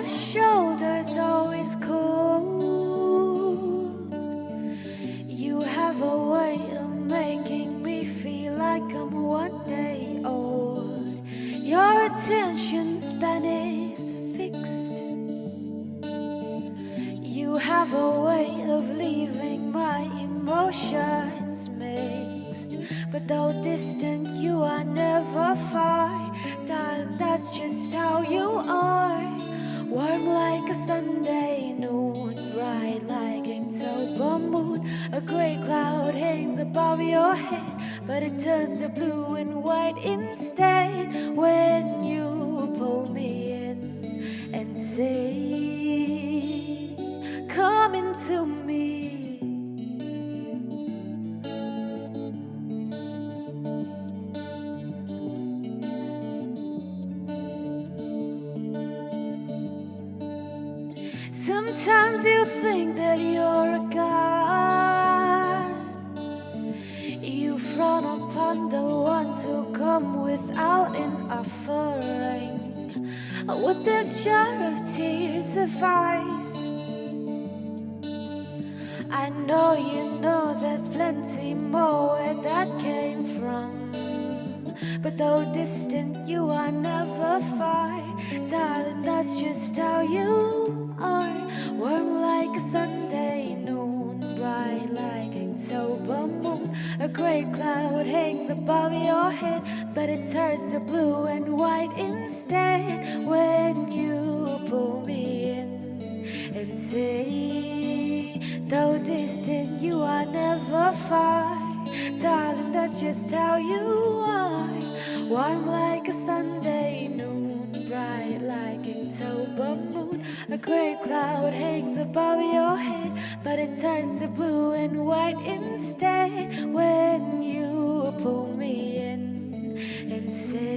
shoulders always cold. You have a way of making me feel like I'm one day old. Your attention span is fixed. You have a way of leaving my emotions mixed. But though distant, you are never far. Darling, that's just how you are. Warm like a Sunday noon, bright like an October moon. A gray cloud hangs above your head, but it turns to blue and white instead when you pull me in and say, come into me. Sometimes you think that you're a god. You frown upon the ones who come without an offering. Would this jar of tears suffice? I know you know there's plenty more where that came from. But though distant, you are never far. Darling, that's just how you are. Warm like a Sunday noon, bright like an October moon. A gray cloud hangs above your head, but it turns to blue and white instead when you pull me in and say, though distant, you are never far. Darling, that's just how you are. Warm like a Sunday noon, bright like an October moon. A gray cloud hangs above your head, but it turns to blue and white instead when you pull me in and say,